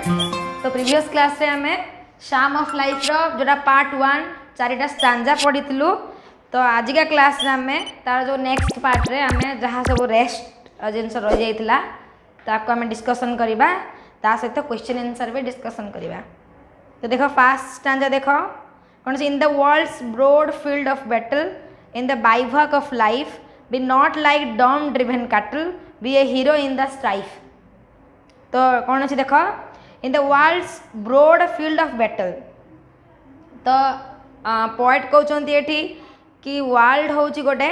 तो previous class रे आमे शाम ऑफ लाइफ रो जोटा पार्ट 1 चारिटा स्टांजा पढ़ीलु। तो आजिका क्लास रे आमे तार जो नेक्स्ट पार्ट रे आमे जहाँ सब रेस्ट जिनस रही जाइतिला ताको आमे डिस्कशन करिबा, ता सहित क्वेश्चन आंसर भी डिस्कशन करिबा। तो देखो फास्ट स्टांजा देखो कौन से in the world's broad field of battle in the bivouac of life be not like dumb driven cattle be a hero in the strife. तो कौन अच्छे देख in the world's broad field of battle. तो poet कहते ये कि world हूँ गोटे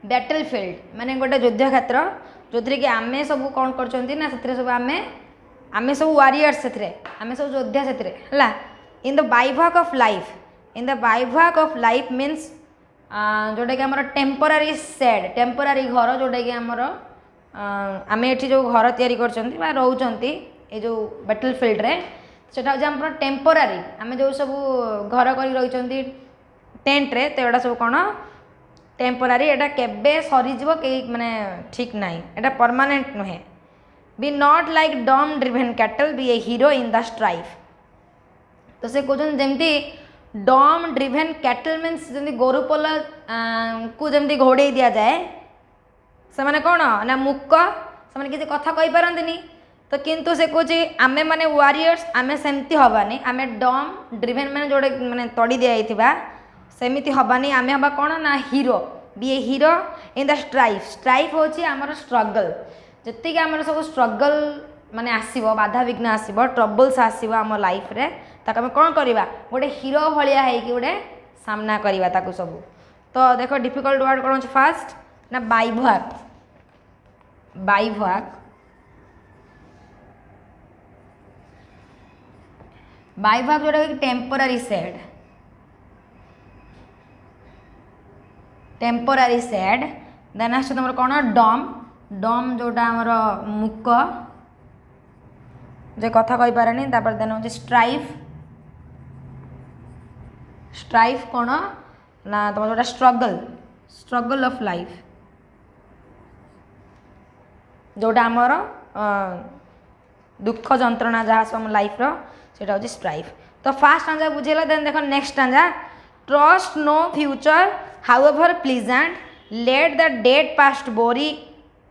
बैटल फील्ड माने गोटे युद्ध क्षेत्र जो कि आमे सब कौन कर सब आमे सब वारियर्स से आमे सब योद्धा से है। In the bivouac of life, in the bivouac of life means जोटा कि आमर टेम्पोरारी सेड टेम्पोरारी घर जोटा कि आमर आम ये जो घर तैयारी कर रोचंती ये जो बैटल फील्ड रे सेटा हूँ आम टेम्पोरारी आम जो सब घर कर रही टेंट रे तो यहाँ सब कौन टेम्पोरारी एटा केबे सरीजिव कई माने ठीक नाई एटा परमानेंट नुहे। Be not like dumb driven cattle be a hero in the strife. तो से कहते जमती डॉम ड्रिवन कैटल मीन्स जमी गोरुपल को जमी घोड़े दि जाए से माने कौन ना मुक से किसी कथा कही पारंतिनी। तो किंतु से कहे आमे माने वारियर्स आमे सेमती हबानी आमे डॉम ड्रिवन माने जोड़े माने तड़ी दिया सेमिति हबानी आमे हबा कौन ना hero be a hero in the strife. Strife होची आमर स्ट्रगल जति आमर सब स्ट्रगल माने आसीबो बाधा विघ्न आसीबो ट्रबल्स आसीबो आम लाइफ रे ताको आमे कोन करबा गोटे हीरो भलिया है कि गोटे सामना करबा ताको सब। तो देखो डिफिकल्ट वर्ड कोन फास्ट ना बाइवॉक। बाइवॉक बाइवॉक जोटा कि temporary shed temporary shed then आस तुम कौन डॉम डॉम जोटा आमर मुक जो कथा कही पारे तापर देन हूँ स्ट्राइफ। स्ट्राइफ कौन ना तुम जोटा स्ट्रगल स्ट्रगल ऑफ लाइफ जोटा आमर दुख जंत्रणा जहाँ सब लाइफ रो सेटा हूँ स्ट्राइफ। तो फास्ट स्टांजा बुझेला देन देखो next stanza trust no future however pleasant let the dead past bury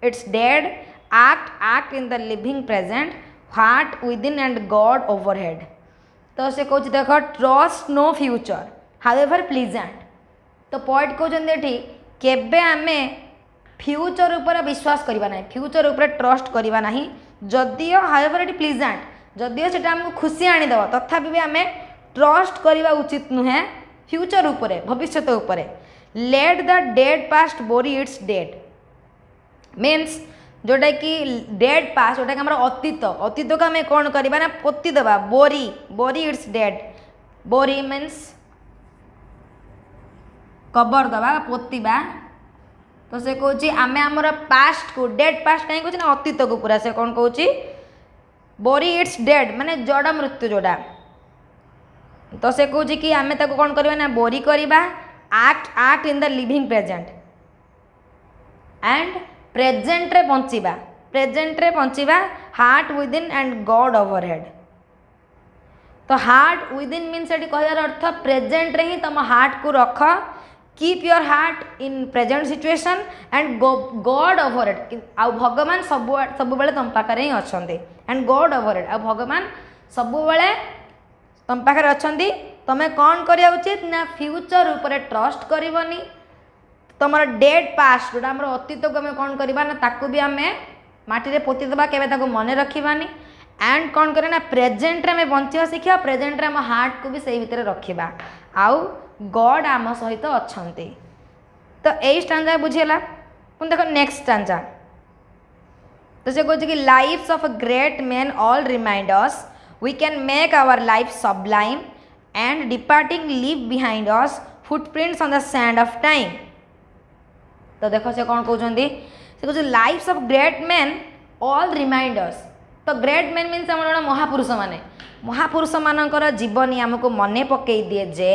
its dead act in the living present heart within and God overhead। तो से कौच देखो trust no future however pleasant. तो poet कहते केबे आमे future ऊपर विश्वास करबा नहीं फ्यूचर ऊपर ट्रस्ट करबा नहीं जदियो हाउएवर इट प्लीजेंट जदियो सेटा हमको खुशी आनीदेव तथापि भी आमे ट्रस्ट करबा उचित नुहे फ्यूचर ऊपर भविष्य ऊपर। Late the dead past bury its dead means जोटा कि डेड पास्ट जोटा कि हमारा अतीत अतीत को आम कौन करवा ना पोती देवा बोरी बोरी इट्स डेड। बोरी मीन्स कबर दबा पोतीबा। तो से कौची आमे आमर पास्ट को डेड पास्ट कहीं कौन ना अतीत को पूरा से कौन कौची बोरी इट्स डेड माने जड़ा मृत्यु जोड़ा। तो से कौची कि आमे ताको कौन करवा ना बोरी करवा act in the living present and present रे बंचिबा प्रेजेंट रे बंचिबा heart within and God overhead. तो हार्ट विदिन मीन्स ये कहर अर्थ प्रेजेंट रे ही तुम हार्ट को रख keep your heart in present situation and God overhead आ भगवान सब बेले तुम पाखे ही अच्छा एंड गॉड ओवरहेड आ भगवान सब बेले तुम पाखे अच्छा। तुम्हें कौन करिया उचित ना फ्यूचर ऊपर ट्रस्ट करनी तुम डेड पास्ट जोटा आम अतीत को आम कौन करवा ना ताकू भी आम माटी रे पोती देबा केबे ताकू मने रखिबानी एंड कौन करे ना प्रेजेंट रे आम बंचिबा शिखिया प्रेजेंट रे आम हार्ट को भी सही भितर रखिबा आउ गॉड आम सहित अछंती। तो यही स्टांजा बुझीला पुन देखो नेक्स्ट स्टांजा। तो से कहते कि life's of a great man all remind us we can make our life sublime and departing leave behind us footprints on the sand of time। तो देखो से कौन कहते से कहते life's of great man all remind us. तो great man means आम महापुरुष माने महापुरुष मानकर जीवनी आमको मने पकई दिए जे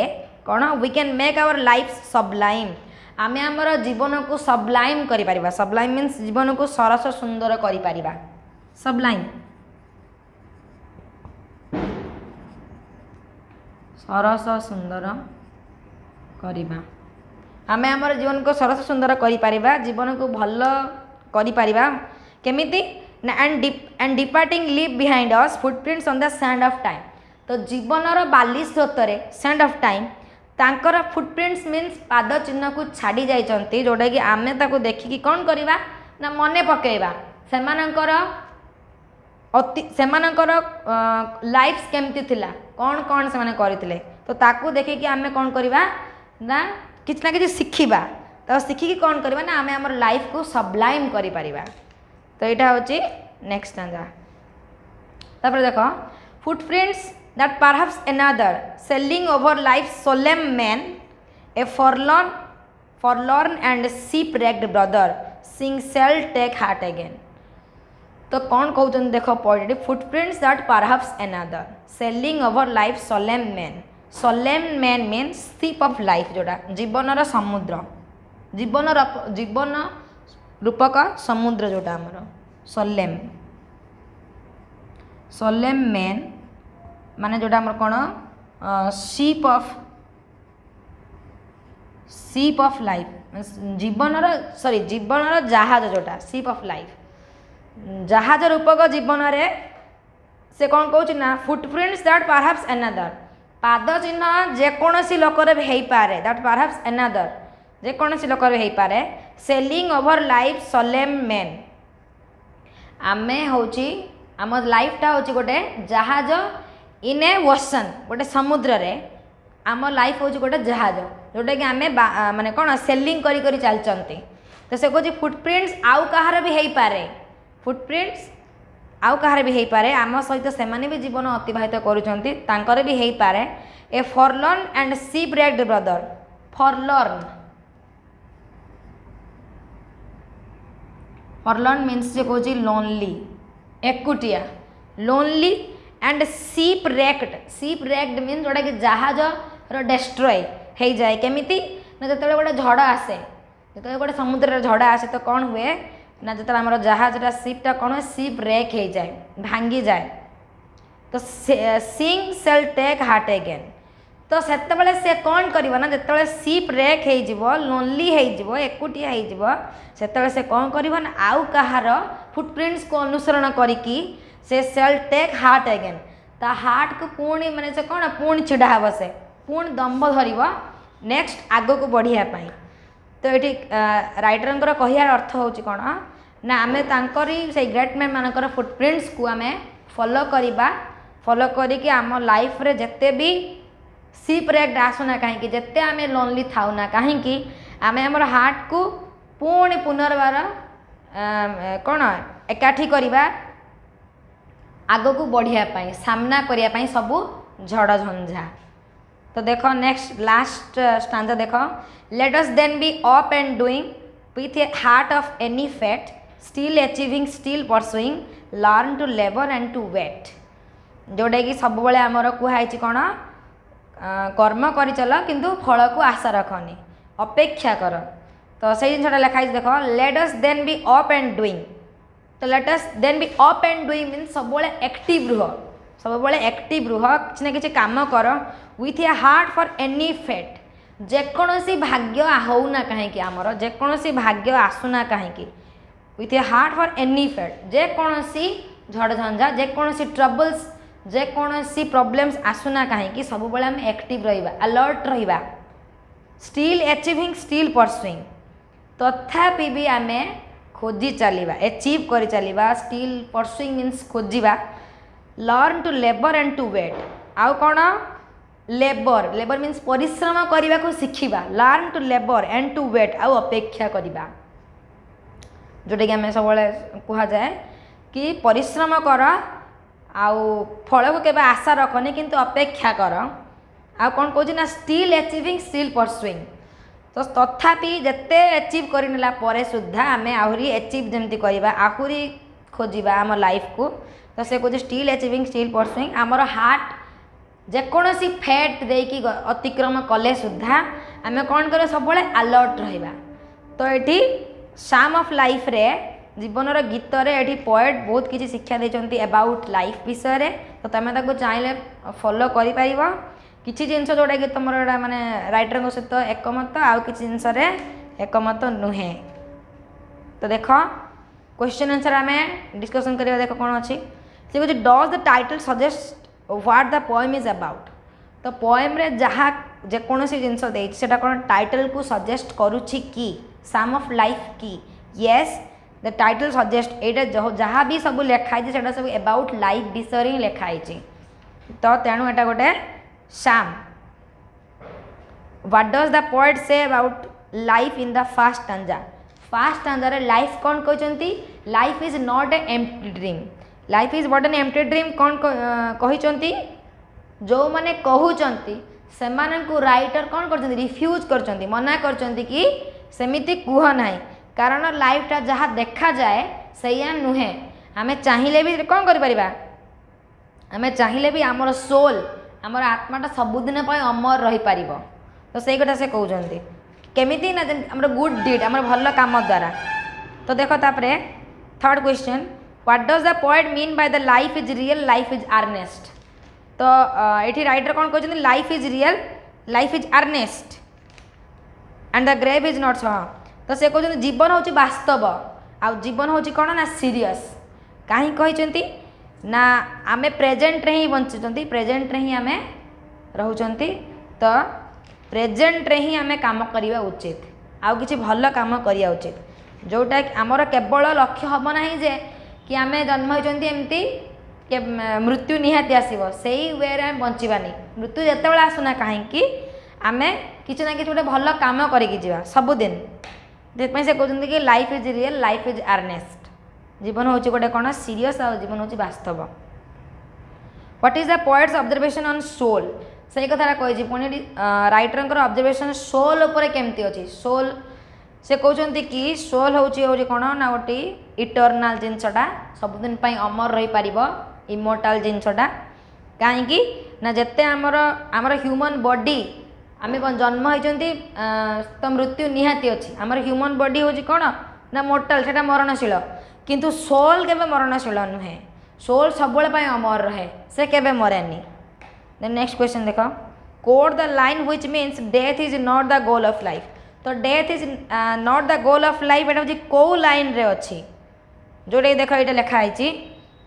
कौन we can make our life sublime आमे आमर जीवन को सबलाइम करि परिबा। सबलाइम मीन्स जीवन को सरस सुंदर करि परिबा सबलाइम। सरस सुंदर करिबा आमे हमर जीवन को सरस सुंदर करि परिबा जीवन को भल करि परिबा केमिति and departing leave behind us footprints on the sand of time तो जीवनर बाली स्रोतरे सैंड ऑफ टाइम तांकर फुटप्रिंट्स मीन्स पाद चिन्ह को छाड़ी जाइछंती जोटा कि आमे ताको देखिकी कौन करिबा ना मने पकेइबा सेमानंकर लाइफ केमती थिला कौन कौन से माने करथिले तो ताकू देखिकी आमे कौन करिबा ना किछ शिखिबा तो शिखिकी कौन करिबा ना आमे हमर लाइफ को सबलाइम करि परिबा तो यहाँ होची नेक्स्ट स्टैंजा तापर देखो footprints that perhaps another selling over life's solemn man a forlorn and shipwrecked brother sing shall take heart again तो कौन कहते देखो point footprints that perhaps another selling over life solemn man means ship of life जोड़ा जीवनर समुद्र जीवन रूपक समुद्र जोटा आमर सोलेम मैन माने जोटा आमर कौन शिप ऑफ लाइफ जीवनर जहाज जोटा शिप ऑफ लाइफ जहाज रूपक जीवन रे से कौन कहूँ ना फुटप्रिंट्स दैट परहैप्स अनदर पाद चिन्ह जेकोसी लोकर हो पारे दैट परहैप्स अनदर जेकोसी लोकर हो पारे selling over life solemn man आमे होची आम लाइफटा होची गोटे जहाज इन ए ओशन गोटे समुद्र रे आम लाइफ होची गोटे जहाज जोटा कि आमे माने कौन सेलिंग करी चलचंती तो से कहूँ फुटप्रिंट्स आउ कहार भी हो पारे फुटप्रिंट्स आउ कहार भी हो पारे आम सहित से भी जीवन अतिबाहित करुँच भी हो पारे ए फॉरलर्न एंड शिपरेक्ड ब्रदर फॉरलर्न मीन्स जे कहूँ लोनली एकुटिया लोनली एंड शिपरेक्ड मीन्स जोटा कि जहाज डेस्ट्रॉय हो जाए केमिति ना जो गोटे झड़ आसे जो गोटे समुद्र झड़ आसे तो कौन हुए ना जो आम जहाजटा शिपटा कौन हुए शिप रेक हो जाए भांगी जाए तो सिंग सेल टेक हार्ट अगेन तो से कौन करिवो ना जो शिप रेक हो लोनली हो एकुटिया हो से कौन करिवो ना आउ कहार फुटप्रिंट्स को अनुसरण करिकी से सेल टेक हार्ट अगेन ता हार्ट को पुणी माने से कौन पुणी छिड़ा हे से पुणी दम्भ धर नेक्स्ट आग को बढ़िया पाई तो ये राइटर कहियार अर्थ होची कौन ना आमे तांकरी से ग्रेट मैन मानकर फुटप्रिंट्स को आमे फॉलो करिकी आम लाइफ रे जेते भी शिपरेक्ड आसुना कहीं जेते आमे लोनली थाउ ना कहीं आमे हमर हार्ट को पुणी पुनर्बार कौन एकाठी करिबा आग को बढ़िया पाई सामना करिया पाई सबू झड़ झंझा तो देखो नेक्स्ट लास्ट स्टांजा देखो let us then be up and doing with a heart of any fate still achieving still pursuing learn to labour and to wait जोटा कि सब बेले आमर कहुई कौन कर्म कर चल किंतु फल को आशा रखनी अपेक्षा कर तो से जिनटा लिखाई देखो let us then be up and doing तो let us then be up and doing mean सब एक्टिव रुह किसी ना कि कम कर with a heart for any fate जेकोसी भाग्य होना कहीं आमर जेकोसी भाग्य आसुना कहीं with a heart for any fate जेकोसी झड़ झंझा जेकोसी ट्रबल्स जेकोसी प्रोब्लेम्स आसुना कहीं सब बेले आम एक्टिव रहिबा अलर्ट रहिबा स्टिल अचीविंग स्टिल परसुइंग तथापि भी आम खोजी चलिबा अचीव करि चलिबा स्टिल परसुइंग मीन्स खोजिबा learn to labour and to wait आउ कौन लेबर मीन्स परिश्रम करने को शिखा learn to labour and to wait आउ अपेक्षा करवा जोटा कि आम सब कह जाए कि परिश्रम कर आउ फल को केबे आशा रखनी किंतु अपेक्षा कर आउ कौन कहूँ ना स्टिल अचीविंग स्टिल परसुइंग तो तथापि जिते अचीव करनेला परे सुद्धा आम आहरी अचीव जमती करवा आहरी खोजा आम लाइफ को तो से कहे स्टिल अचीविंग स्टिल परसुइंग आमर हार्ट जेकोसी फेट देकी अतिक्रम कले सुद्धा आम कौन कर सब अलर्ट रहिबा तो ये स्लैम ऑफ लाइफ रे जीवनर गीत रे ये पोएट बहुत किसी शिक्षा देते अबाउट लाइफ विषय रे तो तुम चाहिए फॉलो कर किसी जिनस जोटा कि तुम माने राइटर सहित एकमत आउ कि जिनस एकमत नुहे। तो देख क्वेश्चन आंसर आम डिस्कसन करिया। देख कौन अच्छी से कहते does the title suggest what the poem is about. तो पोएम रे जहाँ जेकोसी जिनस देटा कौन टाइटल को सजेस्ट करुच्ची कि साम ऑफ लाइफ की। येस द टाइटल सजेस्ट यहाँ जहाँ भी सब लिखाई से सब अबाउट लाइफ विषय ही लिखाई। तो तेणु एटा गोटे साम। What does the poet say about life in the first stanza. First stanza रे लाइफ कौन कहते life is not a empty dream. Life is what an empty dream कौन कहते जो मैंने कहते से राइटर कौन कर रिफ्यूज कर मना कर कि सेमिति कुह ना कारण लाइफटा जहाँ देखा जाए सैया नुहे। आम चाहिए भी कौन कर आम चाहिए भी आमर सोल आमर आत्माटा सबुदिन अमर रही पार। तो सही कथा से कहते केमिति ना आमर गुड डीड आमर भल काम द्वारा। तो देख तापर third question what does the poet mean by the life is real life is earnest. तो ये राइटर कौन कहते life is real life is earnest and the grave is not. तो से कहते जीवन हूँ वास्तव आउ जीवन हूँ कौन ना सीरियस। कहीं कहते ना आमे प्रेजेंट रे ही बंचुंट प्रेजेंट रे ही आमे रहउचंती। तो प्रेजेंट रे ही आमे काम करिया उचित आउ किछि भल काम करिया उचित जोटा आमर केवल लक्ष्य हम ना जे कि आमे जन्म होइचंती एमती के मृत्यु निहाती आसीबो सेही वे रे आमे बंचिबानी। मृत्यु जेतेबेले आसुना कहीं आमे किछि ना किछि गोटे भल काम करिकि जीवा सबुदिन। से कहते कि life is real life is earnest. जीवन हूँ गोटे कौन सीरियस आ जीवन हूँ वास्तव। What is the poet's observation on soul. से कथा कही पुणी राइटर ऑब्जर्वेशन सोल उपर केमती अच्छी। सोल से कहते कि सोल हूँ कौन ना गोटे इटर्नाल जिनसटा सबुदिन अमर रही पार इमोर्टाल जिनसटा। कहीं ना जिते आमर ह्यूमन बॉडी आम जन्म होती तो मृत्यु निहाती अच्छी। आमर ह्यूमन बॉडी हूँ कौन ना मोर्टाल से मरणशील किंतु सोल केबे मरणशील नुहे। सोल सब अमर रहे से केबे मरेनी। देन नेक्स्ट क्वेश्चन देख quote the line which means death is not the goal of life. तो death is not the goal of life एटा हूँ कौ लाइन रे अच्छी जोटा देख ये लिखाई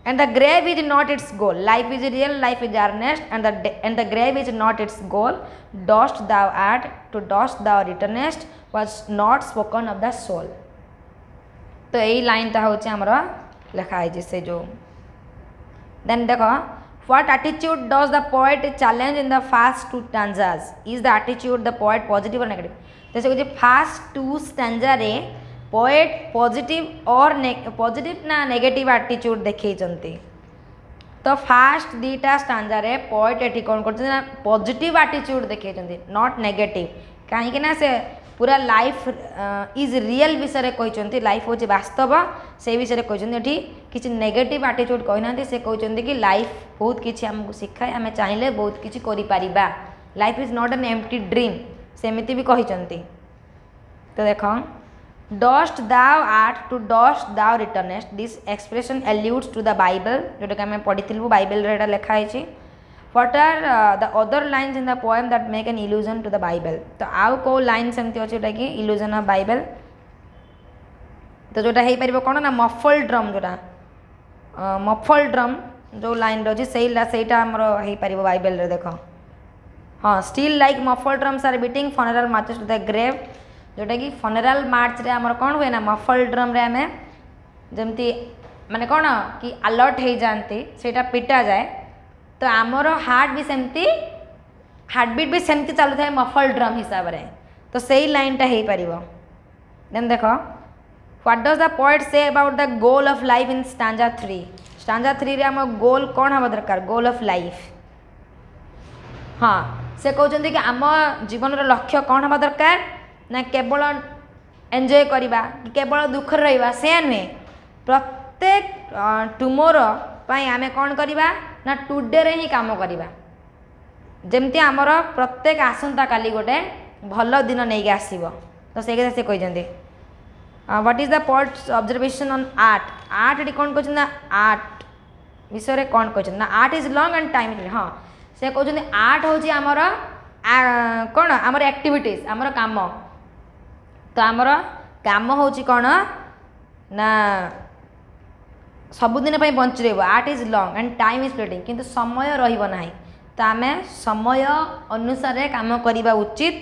and the grave is not its goal life is real life is earnest and the grave is not its goal dust thou art to dust thou returnest was not spoken of the soul. तो यही लाइनटा हूँ आमर लिखाई से जो देन देख what attitude does the poet challenge in the first two stanzas. Is the attitude the poet positive और नेगेटिव। जैसे कहते फर्स्ट टू स्टैंजा रे पोएट पॉजिटिव और पॉजिटिव ना नेगेटिव एटीट्यूड देखते। तो फास्ट दीटा स्टैंजा रे पोएट एटी कौन कर पॉजिटिव एटीट्यूड देखते नॉट नेगेटिव। कहीं ना से पूरा लाइफ इज रियल विषय कहते लाइफ हूँ वास्तव से विषय कहते किसी नेगेटिव एटीट्यूड कहना से कहते कि लाइफ बहुत किसी आमको शिखाए आम चाहिए बहुत किसी करिपरिबा life is not an empty dream सेमिति भी कहते। तो देख dust thou art to dust thou returnest this expression alludes to the Bible जोटा कि आम पढ़ी बाइबल रे लिखाई। What are the other lines in the poem that make an illusion to the Bible। तो आउ को लाइन सेमती अच्छे जोटा कि इल्यूजन ऑफ बाइबल। तो जोटा हो पार कौन ना मफल ड्रम जोटा मफल ड्रम जो लाइन रही सहीटा आमर हो पार बाइबल रे देख। हाँ still like muffled drums are beating funeral marches to the grave जोटा कि फनराल मार्च रे आमर कौन हुए ना मफल ड्रम रे आमे जमती माने कौन कि अलर्ट हो जाती सेटा पिटा जाए। तो आमर हार्ट भी सेमती हार्टबीट भी सेमती चलू था मफल ड्रम हिसाब से। तो सही लाइनटा हो पार। देन देख what does the poet say about the goal of life in stanza 3। Stanza 3 रे आम गोल कौन हम दरकार गोल ऑफ लाइफ। हाँ से कहते कि आम जीवन लक्ष्य कौन हम दरकार ना केवल एंजॉय करवा कि केवल दुख रहा से नुहे प्रत्येक टुमोरो आम कौन करवा ना टुडे रे ही काम करवा जमती आमर प्रत्येक आसंता काली गोटे भल दिन नहीं आसब। तो से कहते what is the poet's observation on art. Art ये कौन कहते ना आर्ट विषय कौन कहते ना art is long and time. हाँ से कहते आर्ट हूँ आमर कौन आमर एक्टिविटीज आमर काम तो आमर काम हूँ कौन ना सबुदिन बंची रही art is long and time is fleeting किंतु समय रहा तो आम समय अनुसार काम करवा उचित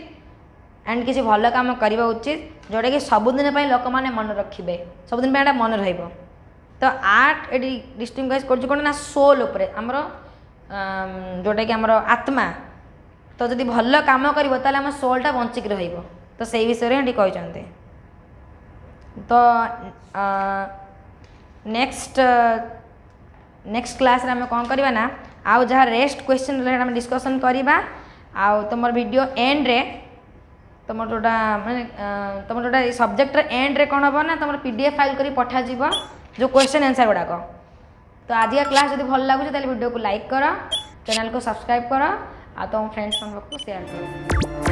एंड किसी भल काम करवा उचित जोटा कि सबुदिन लोक मैंने मन रखिए सबुदिन मन रहा तो आर्ट ये डिस्टिंग्विश कर कौन ना सोल उपरे आमर जोटा कि आमर आत्मा तो जब भल कम कर आम सोलटा बंचिक रही तो से विषय में कहते तो नेक्स्ट क्लास रे आम कौन करवा ना आउ जहाँ रेस्ट क्वेश्चन रहे आम डिस्कसन करवा आउ तुम वीडियो एंड रे तुम जोटा माने तुम जोटा सब्जेक्ट एंड रे कौन हम ना तुम PDF फाइल कर पठा जो क्वेश्चन आंसर गुड़ाक तो आज का क्लास जब भल लगुच तो वीडियो को लाइक कर चैनल को सब्सक्राइब कर आ तुम फ्रेंड्स को शेयर कर।